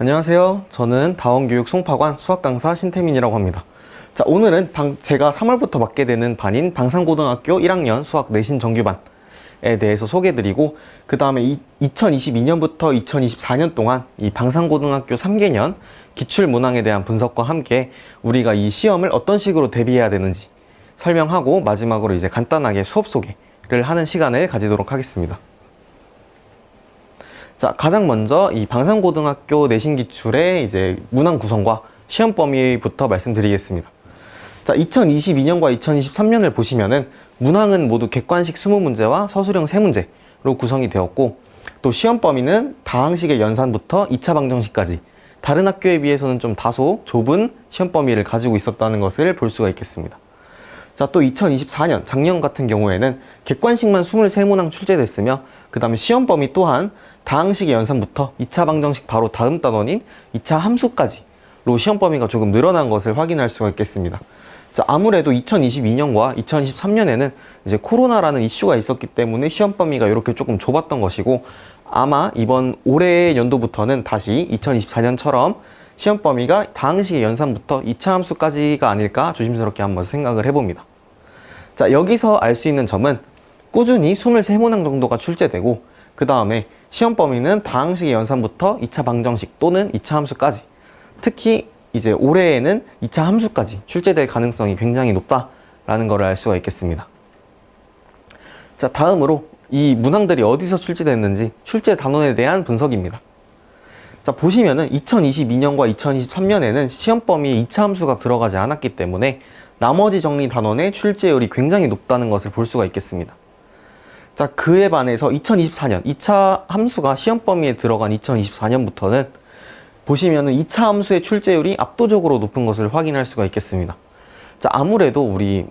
안녕하세요. 저는 다원교육 송파관 수학강사 신태민이라고 합니다. 자, 오늘은 제가 3월부터 맡게 되는 반인 방산고등학교 1학년 수학 내신 정규반에 대해서 소개해드리고, 그 다음에 2022년부터 2024년 동안 이 방산고등학교 3개년 기출문항에 대한 분석과 함께 우리가 이 시험을 어떤 식으로 대비해야 되는지 설명하고, 마지막으로 이제 간단하게 수업 소개를 하는 시간을 가지도록 하겠습니다. 자, 가장 먼저 이 방산고등학교 내신 기출의 이제 문항 구성과 시험 범위부터 말씀드리겠습니다. 자, 2022년과 2023년을 보시면은 문항은 모두 객관식 20문제와 서술형 3문제로 구성이 되었고, 또 시험 범위는 다항식의 연산부터 2차 방정식까지 다른 학교에 비해서는 좀 다소 좁은 시험 범위를 가지고 있었다는 것을 볼 수가 있겠습니다. 자, 또 2024년, 작년 같은 경우에는 객관식만 23문항 출제됐으며, 그 다음에 시험 범위 또한 다항식의 연산부터 2차 방정식 바로 다음 단원인 2차 함수까지로 시험 범위가 조금 늘어난 것을 확인할 수가 있겠습니다. 자, 아무래도 2022년과 2023년에는 이제 코로나라는 이슈가 있었기 때문에 시험 범위가 이렇게 조금 좁았던 것이고, 아마 이번 올해 연도부터는 다시 2024년처럼 시험 범위가 다항식의 연산부터 2차 함수까지가 아닐까 조심스럽게 한번 생각을 해봅니다. 자, 여기서 알 수 있는 점은 꾸준히 23문항 정도가 출제되고, 그 다음에 시험 범위는 다항식의 연산부터 2차 방정식 또는 2차 함수까지, 특히 이제 올해에는 2차 함수까지 출제될 가능성이 굉장히 높다라는 것을 알 수가 있겠습니다. 자, 다음으로 이 문항들이 어디서 출제됐는지 출제 단원에 대한 분석입니다. 자, 보시면은 2022년과 2023년에는 시험 범위에 2차 함수가 들어가지 않았기 때문에 나머지 정리 단원의 출제율이 굉장히 높다는 것을 볼 수가 있겠습니다. 자, 그에 반해서 2024년 2차 함수가 시험 범위에 들어간 2024년부터는 보시면은 2차 함수의 출제율이 압도적으로 높은 것을 확인할 수가 있겠습니다. 자, 아무래도 우리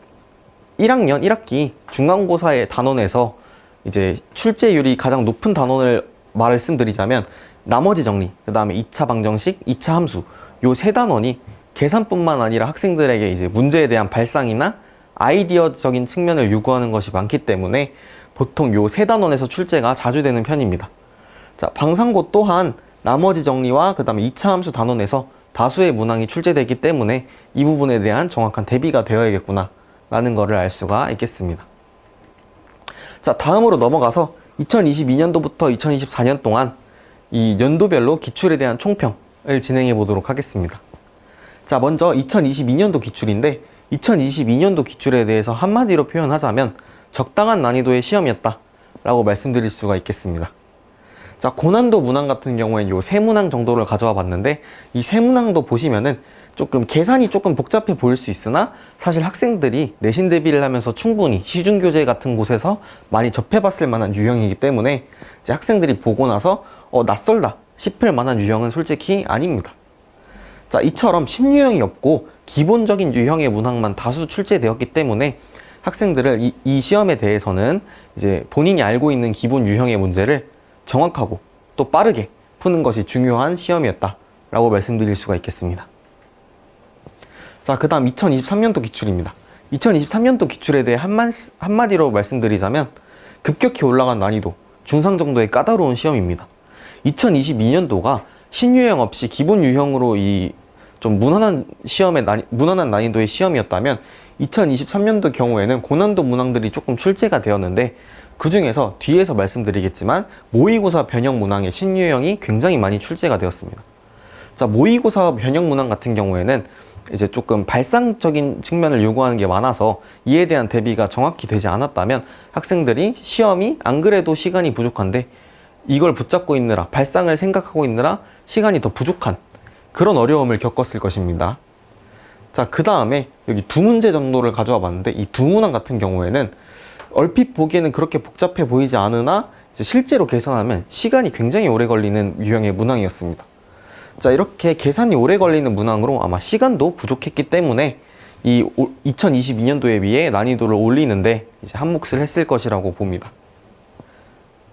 1학년 1학기 중간고사의 단원에서 이제 출제율이 가장 높은 단원을 말씀드리자면 나머지 정리, 그 다음에 2차 방정식, 2차 함수, 요 세 단원이 계산뿐만 아니라 학생들에게 이제 문제에 대한 발상이나 아이디어적인 측면을 요구하는 것이 많기 때문에 보통 요 세 단원에서 출제가 자주 되는 편입니다. 자, 방산고 또한 나머지 정리와 그 다음에 2차 함수 단원에서 다수의 문항이 출제되기 때문에 이 부분에 대한 정확한 대비가 되어야겠구나 라는 것을 알 수가 있겠습니다. 자, 다음으로 넘어가서 2022년도부터 2024년 동안 이 연도별로 기출에 대한 총평을 진행해 보도록 하겠습니다. 자, 먼저 2022년도 기출인데, 2022년도 기출에 대해서 한마디로 표현하자면 적당한 난이도의 시험이었다 라고 말씀드릴 수가 있겠습니다. 자, 고난도 문항 같은 경우에는 요 3문항 정도를 가져와 봤는데, 이 3문항도 보시면은 조금 계산이 조금 복잡해 보일 수 있으나 사실 학생들이 내신 대비를 하면서 충분히 시중교재 같은 곳에서 많이 접해봤을 만한 유형이기 때문에 이제 학생들이 보고 나서 낯설다 싶을 만한 유형은 솔직히 아닙니다. 자, 이처럼 신유형이 없고 기본적인 유형의 문항만 다수 출제되었기 때문에 학생들을 이 시험에 대해서는 이제 본인이 알고 있는 기본 유형의 문제를 정확하고 또 빠르게 푸는 것이 중요한 시험이었다라고 말씀드릴 수가 있겠습니다. 자, 그 다음 2023년도 기출입니다. 2023년도 기출에 대해 한마디로 말씀드리자면 급격히 올라간 난이도, 중상 정도의 까다로운 시험입니다. 2022년도가 신유형 없이 기본 유형으로 이 좀 무난한 난이도의 시험이었다면 2023년도 경우에는 고난도 문항들이 조금 출제가 되었는데, 그 중에서 뒤에서 말씀드리겠지만 모의고사 변형 문항의 신유형이 굉장히 많이 출제가 되었습니다. 자, 모의고사 변형 문항 같은 경우에는 이제 조금 발상적인 측면을 요구하는 게 많아서 이에 대한 대비가 정확히 되지 않았다면 학생들이 시험이 안 그래도 시간이 부족한데 이걸 붙잡고 있느라, 발상을 생각하고 있느라 시간이 더 부족한 그런 어려움을 겪었을 것입니다. 자, 그 다음에 여기 2문제 정도를 가져와 봤는데, 이 2문항 같은 경우에는 얼핏 보기에는 그렇게 복잡해 보이지 않으나 이제 실제로 계산하면 시간이 굉장히 오래 걸리는 유형의 문항이었습니다. 자, 이렇게 계산이 오래 걸리는 문항으로 아마 시간도 부족했기 때문에 이 2022년도에 비해 난이도를 올리는데 이제 한 몫을 했을 것이라고 봅니다.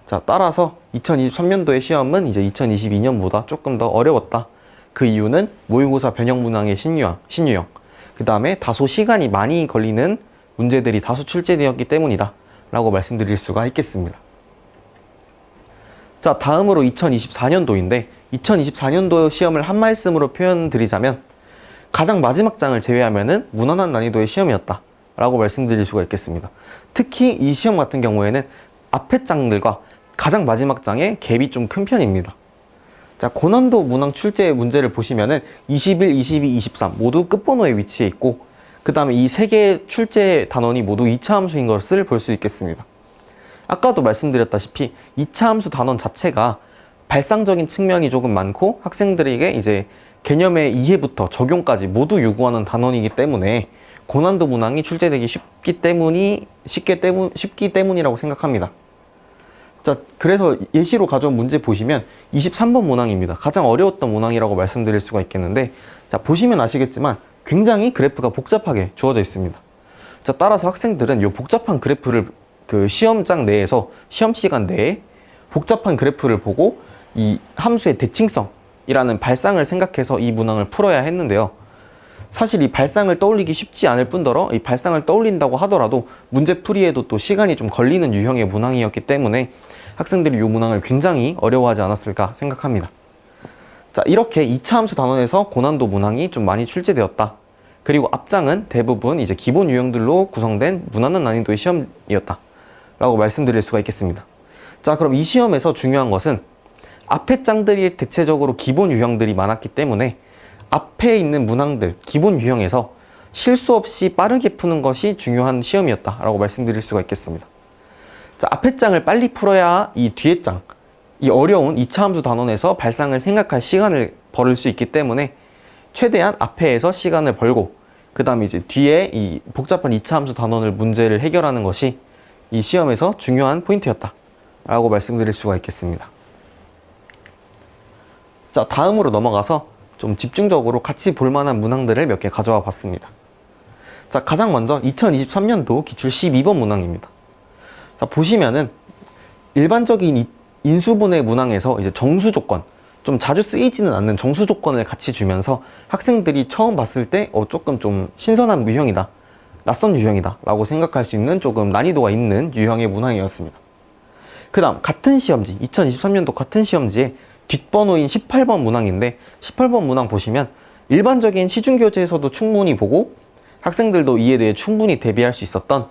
자, 따라서 2023년도의 시험은 이제 2022년보다 조금 더 어려웠다. 그 이유는 모의고사 변형 문항의 신유형, 그 다음에 다소 시간이 많이 걸리는 문제들이 다수 출제되었기 때문이다 라고 말씀드릴 수가 있겠습니다. 자, 다음으로 2024년도인데 2024년도 시험을 한 말씀으로 표현드리자면 가장 마지막 장을 제외하면은 무난한 난이도의 시험이었다 라고 말씀드릴 수가 있겠습니다. 특히 이 시험 같은 경우에는 앞에 장들과 가장 마지막 장의 갭이 좀 큰 편입니다. 자, 고난도 문항 출제 문제를 보시면은 21, 22, 23 모두 끝번호에 위치해 있고, 그 다음에 이 세 개의 출제 단원이 모두 2차 함수인 것을 볼 수 있겠습니다. 아까도 말씀드렸다시피 2차 함수 단원 자체가 발상적인 측면이 조금 많고 학생들에게 이제 개념의 이해부터 적용까지 모두 요구하는 단원이기 때문에 고난도 문항이 출제되기 쉽기 때문이라고 생각합니다. 자, 그래서 예시로 가져온 문제 보시면 23번 문항입니다. 가장 어려웠던 문항이라고 말씀드릴 수가 있겠는데, 자, 보시면 아시겠지만 굉장히 그래프가 복잡하게 주어져 있습니다. 자, 따라서 학생들은 이 복잡한 그래프를 그 시험장 내에서 시험 시간 내에 복잡한 그래프를 보고 이 함수의 대칭성이라는 발상을 생각해서 이 문항을 풀어야 했는데요. 사실 이 발상을 떠올리기 쉽지 않을 뿐더러 이 발상을 떠올린다고 하더라도 문제 풀이에도 또 시간이 좀 걸리는 유형의 문항이었기 때문에 학생들이 이 문항을 굉장히 어려워하지 않았을까 생각합니다. 자, 이렇게 2차 함수 단원에서 고난도 문항이 좀 많이 출제되었다. 그리고 앞장은 대부분 이제 기본 유형들로 구성된 무난한 난이도의 시험이었다 라고 말씀드릴 수가 있겠습니다. 자, 그럼 이 시험에서 중요한 것은 앞에 장들이 대체적으로 기본 유형들이 많았기 때문에 앞에 있는 문항들, 기본 유형에서 실수 없이 빠르게 푸는 것이 중요한 시험이었다 라고 말씀드릴 수가 있겠습니다. 자, 앞에 장을 빨리 풀어야 이 뒤에 장, 이 어려운 2차 함수 단원에서 발상을 생각할 시간을 벌일 수 있기 때문에 최대한 앞에에서 시간을 벌고, 그 다음에 이제 뒤에 이 복잡한 2차 함수 단원을 문제를 해결하는 것이 이 시험에서 중요한 포인트였다 라고 말씀드릴 수가 있겠습니다. 자, 다음으로 넘어가서 좀 집중적으로 같이 볼만한 문항들을 몇 개 가져와 봤습니다. 자, 가장 먼저 2023년도 기출 12번 문항입니다. 자, 보시면은 일반적인 인수분해 문항에서 이제 정수 조건, 좀 자주 쓰이지는 않는 정수 조건을 같이 주면서 학생들이 처음 봤을 때 조금 좀 신선한 유형이다, 낯선 유형이다 라고 생각할 수 있는 조금 난이도가 있는 유형의 문항이었습니다. 그 다음 같은 시험지, 2023년도 같은 시험지에 뒷번호인 18번 문항인데, 18번 문항 보시면 일반적인 시중교재에서도 충분히 보고 학생들도 이에 대해 충분히 대비할 수 있었던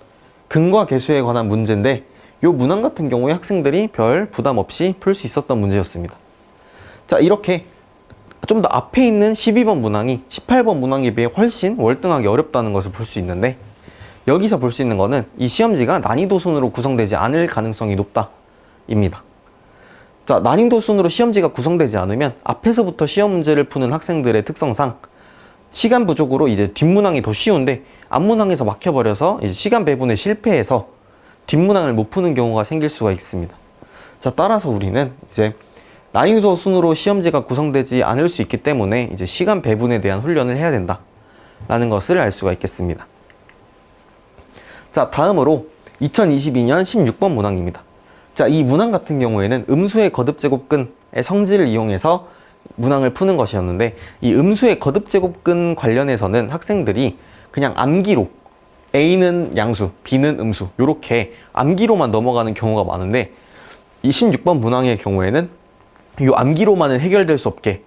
근과 계수에 관한 문제인데, 이 문항 같은 경우에 학생들이 별 부담 없이 풀 수 있었던 문제였습니다. 자, 이렇게 좀 더 앞에 있는 12번 문항이 18번 문항에 비해 훨씬 월등하게 어렵다는 것을 볼 수 있는데, 여기서 볼 수 있는 거는 이 시험지가 난이도 순으로 구성되지 않을 가능성이 높다 입니다. 자, 난이도 순으로 시험지가 구성되지 않으면 앞에서부터 시험 문제를 푸는 학생들의 특성상 시간 부족으로 이제 뒷문항이 더 쉬운데 앞문항에서 막혀버려서 이제 시간 배분에 실패해서 뒷문항을 못 푸는 경우가 생길 수가 있습니다. 자, 따라서 우리는 이제 난이도 순으로 시험지가 구성되지 않을 수 있기 때문에 이제 시간 배분에 대한 훈련을 해야 된다 라는 것을 알 수가 있겠습니다. 자, 다음으로 2022년 16번 문항입니다. 자, 이 문항 같은 경우에는 음수의 거듭제곱근의 성질을 이용해서 문항을 푸는 것이었는데, 이 음수의 거듭제곱근 관련해서는 학생들이 그냥 암기로 A는 양수, B는 음수 이렇게 암기로만 넘어가는 경우가 많은데, 이 16번 문항의 경우에는 이 암기로만은 해결될 수 없게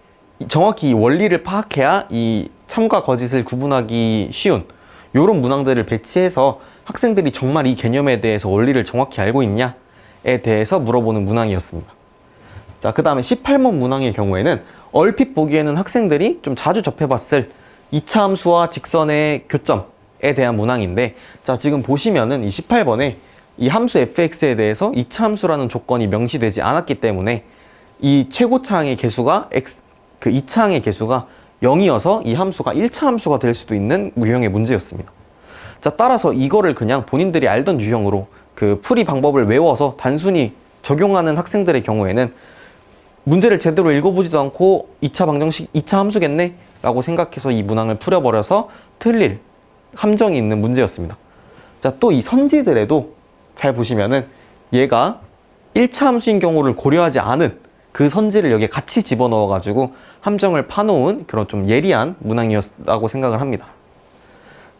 정확히 이 원리를 파악해야 이 참과 거짓을 구분하기 쉬운 이런 문항들을 배치해서 학생들이 정말 이 개념에 대해서 원리를 정확히 알고 있냐에 대해서 물어보는 문항이었습니다. 자, 그 다음에 18번 문항의 경우에는 얼핏 보기에는 학생들이 좀 자주 접해봤을 2차 함수와 직선의 교점에 대한 문항인데, 자, 지금 보시면은 이 18번에 이 함수 fx에 대해서 2차 함수라는 조건이 명시되지 않았기 때문에 이 최고차항의 개수가 그 2차항의 개수가 0이어서 이 함수가 1차 함수가 될 수도 있는 유형의 문제였습니다. 자, 따라서 이거를 그냥 본인들이 알던 유형으로 그 풀이 방법을 외워서 단순히 적용하는 학생들의 경우에는 문제를 제대로 읽어보지도 않고 2차 방정식, 2차 함수겠네? 라고 생각해서 이 문항을 풀어버려서 틀릴 함정이 있는 문제였습니다. 자, 또 이 선지들에도 잘 보시면은 얘가 1차 함수인 경우를 고려하지 않은 그 선지를 여기에 같이 집어넣어가지고 함정을 파놓은 그런 좀 예리한 문항이었다고 생각을 합니다.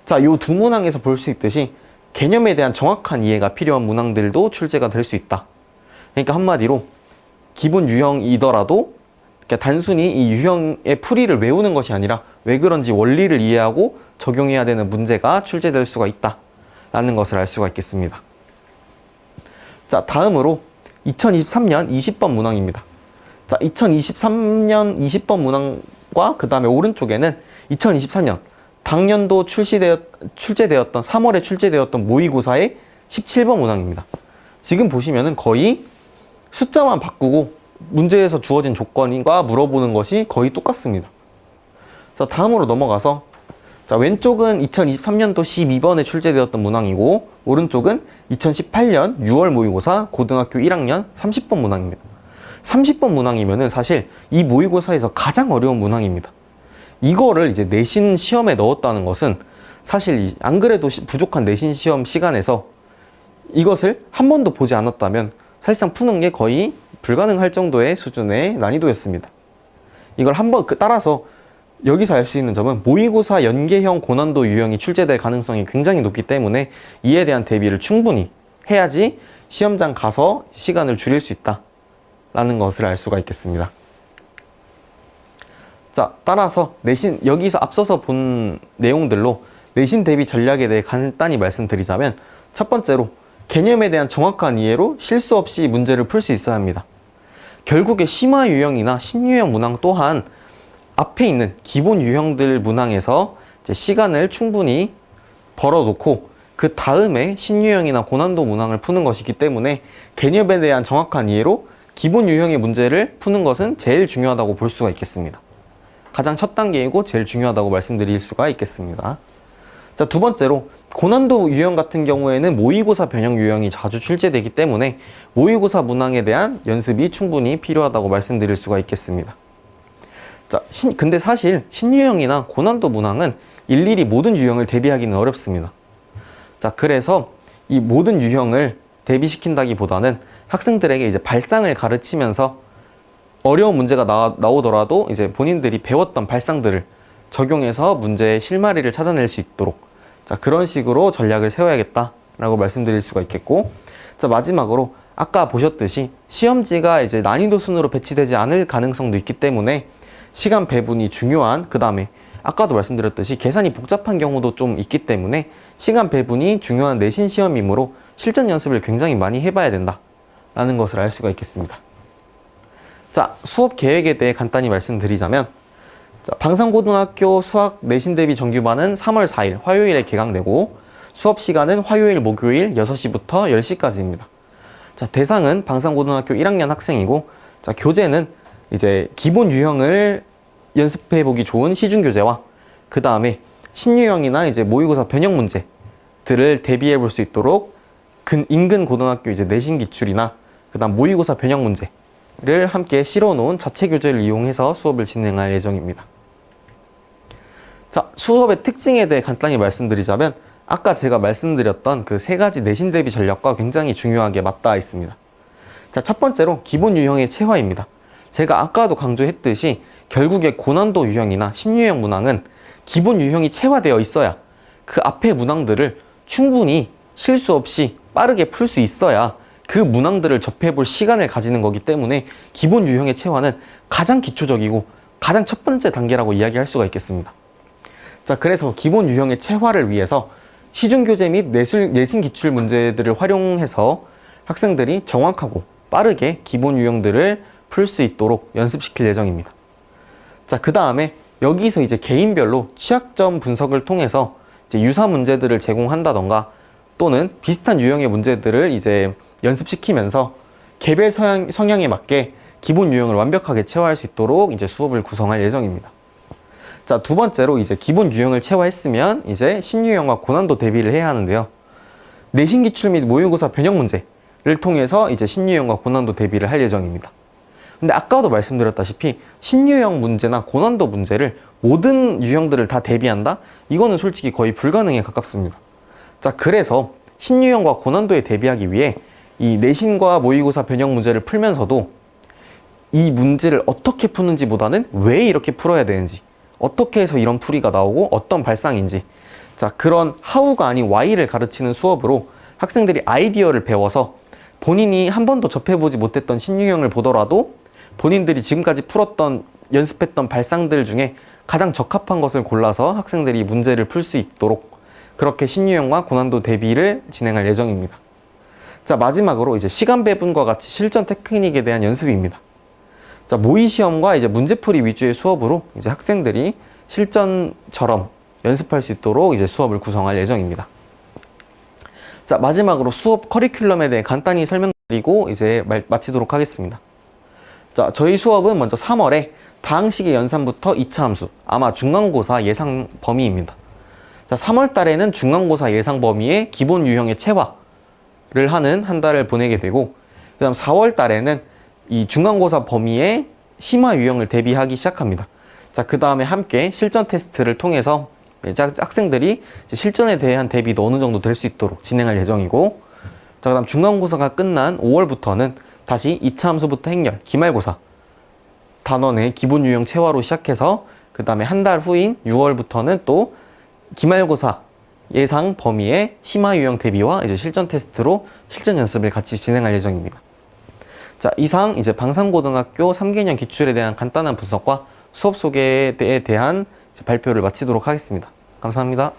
자, 요 두 문항에서 볼 수 있듯이 개념에 대한 정확한 이해가 필요한 문항들도 출제가 될 수 있다. 그러니까 한마디로 기본 유형이더라도 그러니까 단순히 이 유형의 풀이를 외우는 것이 아니라 왜 그런지 원리를 이해하고 적용해야 되는 문제가 출제될 수가 있다라는 것을 알 수가 있겠습니다. 자, 다음으로 2023년 20번 문항입니다. 자, 2023년 20번 문항과 그 다음에 오른쪽에는 2023년 당년도 출제되었던 3월에 출제되었던 모의고사의 17번 문항입니다. 지금 보시면은 거의 숫자만 바꾸고 문제에서 주어진 조건과 물어보는 것이 거의 똑같습니다. 자, 다음으로 넘어가서 자, 왼쪽은 2023년도 12번에 출제되었던 문항이고 오른쪽은 2018년 6월 모의고사 고등학교 1학년 30번 문항입니다. 30번 문항이면은 사실 이 모의고사에서 가장 어려운 문항입니다. 이거를 이제 내신 시험에 넣었다는 것은 사실 안 그래도 부족한 내신 시험 시간에서 이것을 한 번도 보지 않았다면 사실상 푸는 게 거의 불가능할 정도의 수준의 난이도였습니다. 이걸 한번 따라서 여기서 알 수 있는 점은 모의고사 연계형 고난도 유형이 출제될 가능성이 굉장히 높기 때문에 이에 대한 대비를 충분히 해야지 시험장 가서 시간을 줄일 수 있다라는 것을 알 수가 있겠습니다. 자, 따라서 내신, 여기서 앞서서 본 내용들로 내신 대비 전략에 대해 간단히 말씀드리자면 첫 번째로 개념에 대한 정확한 이해로 실수 없이 문제를 풀 수 있어야 합니다. 결국에 심화 유형이나 신유형 문항 또한 앞에 있는 기본 유형들 문항에서 이제 시간을 충분히 벌어놓고 그 다음에 신유형이나 고난도 문항을 푸는 것이기 때문에 개념에 대한 정확한 이해로 기본 유형의 문제를 푸는 것은 제일 중요하다고 볼 수가 있겠습니다. 가장 첫 단계이고 제일 중요하다고 말씀드릴 수가 있겠습니다. 자, 두 번째로 고난도 유형 같은 경우에는 모의고사 변형 유형이 자주 출제되기 때문에 모의고사 문항에 대한 연습이 충분히 필요하다고 말씀드릴 수가 있겠습니다. 자, 근데 사실 신유형이나 고난도 문항은 일일이 모든 유형을 대비하기는 어렵습니다. 자, 그래서 이 모든 유형을 대비시킨다기보다는 학생들에게 이제 발상을 가르치면서 어려운 문제가 나오더라도 이제 본인들이 배웠던 발상들을 적용해서 문제의 실마리를 찾아낼 수 있도록 자, 그런 식으로 전략을 세워야겠다라고 말씀드릴 수가 있겠고, 자, 마지막으로 아까 보셨듯이 시험지가 이제 난이도 순으로 배치되지 않을 가능성도 있기 때문에 시간 배분이 중요한, 그 다음에 아까도 말씀드렸듯이 계산이 복잡한 경우도 좀 있기 때문에 시간 배분이 중요한 내신 시험이므로 실전 연습을 굉장히 많이 해봐야 된다라는 것을 알 수가 있겠습니다. 자, 수업 계획에 대해 간단히 말씀드리자면 자, 방산고등학교 수학 내신 대비 정규반은 3월 4일 화요일에 개강되고 수업 시간은 화요일, 목요일 6시부터 10시까지입니다. 자, 대상은 방산고등학교 1학년 학생이고 자, 교재는 이제 기본 유형을 연습해보기 좋은 시중교재와 그 다음에 신유형이나 이제 모의고사 변형 문제들을 대비해볼 수 있도록 인근 고등학교 이제 내신 기출이나 그 다음 모의고사 변형 문제를 함께 실어놓은 자체 교재를 이용해서 수업을 진행할 예정입니다. 자, 수업의 특징에 대해 간단히 말씀드리자면 아까 제가 말씀드렸던 그 세 가지 내신 대비 전략과 굉장히 중요하게 맞닿아 있습니다. 자, 첫 번째로 기본 유형의 체화입니다. 제가 아까도 강조했듯이 결국에 고난도 유형이나 신유형 문항은 기본 유형이 체화되어 있어야 그 앞에 문항들을 충분히 실수 없이 빠르게 풀 수 있어야 그 문항들을 접해볼 시간을 가지는 거기 때문에 기본 유형의 체화는 가장 기초적이고 가장 첫 번째 단계라고 이야기할 수가 있겠습니다. 자, 그래서 기본 유형의 체화를 위해서 시중교재 및 내신 기출 문제들을 활용해서 학생들이 정확하고 빠르게 기본 유형들을 풀 수 있도록 연습시킬 예정입니다. 자, 그 다음에 여기서 이제 개인별로 취약점 분석을 통해서 이제 유사 문제들을 제공한다던가 또는 비슷한 유형의 문제들을 이제 연습시키면서 개별 성향에 맞게 기본 유형을 완벽하게 체화할 수 있도록 이제 수업을 구성할 예정입니다. 자, 두 번째로 이제 기본 유형을 체화했으면 이제 신유형과 고난도 대비를 해야 하는데요. 내신 기출 및 모의고사 변형 문제를 통해서 이제 신유형과 고난도 대비를 할 예정입니다. 근데 아까도 말씀드렸다시피 신유형 문제나 고난도 문제를 모든 유형들을 다 대비한다? 이거는 솔직히 거의 불가능에 가깝습니다. 자, 그래서 신유형과 고난도에 대비하기 위해 이 내신과 모의고사 변형 문제를 풀면서도 이 문제를 어떻게 푸는지보다는 왜 이렇게 풀어야 되는지, 어떻게 해서 이런 풀이가 나오고 어떤 발상인지, 자, 그런 how가 아닌 why를 가르치는 수업으로 학생들이 아이디어를 배워서 본인이 한 번도 접해보지 못했던 신유형을 보더라도 본인들이 지금까지 풀었던 연습했던 발상들 중에 가장 적합한 것을 골라서 학생들이 문제를 풀 수 있도록 그렇게 신유형과 고난도 대비를 진행할 예정입니다. 자, 마지막으로 이제 시간 배분과 같이 실전 테크닉에 대한 연습입니다. 자, 모의 시험과 이제 문제풀이 위주의 수업으로 이제 학생들이 실전처럼 연습할 수 있도록 이제 수업을 구성할 예정입니다. 자, 마지막으로 수업 커리큘럼에 대해 간단히 설명드리고 이제 마치도록 하겠습니다. 자, 저희 수업은 먼저 3월에 다항식의 연산부터 2차 함수, 아마 중간고사 예상 범위입니다. 자, 3월 달에는 중간고사 예상 범위의 기본 유형의 체화를 하는 한 달을 보내게 되고, 그 다음 4월 달에는 이 중간고사 범위의 심화 유형을 대비하기 시작합니다. 자, 그 다음에 함께 실전 테스트를 통해서 학생들이 실전에 대한 대비도 어느 정도 될 수 있도록 진행할 예정이고, 자, 그 다음 중간고사가 끝난 5월부터는 다시 2차 함수부터 행렬, 기말고사 단원의 기본 유형 체화로 시작해서 그 다음에 한 달 후인 6월부터는 또 기말고사 예상 범위의 심화 유형 대비와 이제 실전 테스트로 실전 연습을 같이 진행할 예정입니다. 자, 이상 이제 방산고등학교 3개년 기출에 대한 간단한 분석과 수업 소개에 대한 발표를 마치도록 하겠습니다. 감사합니다.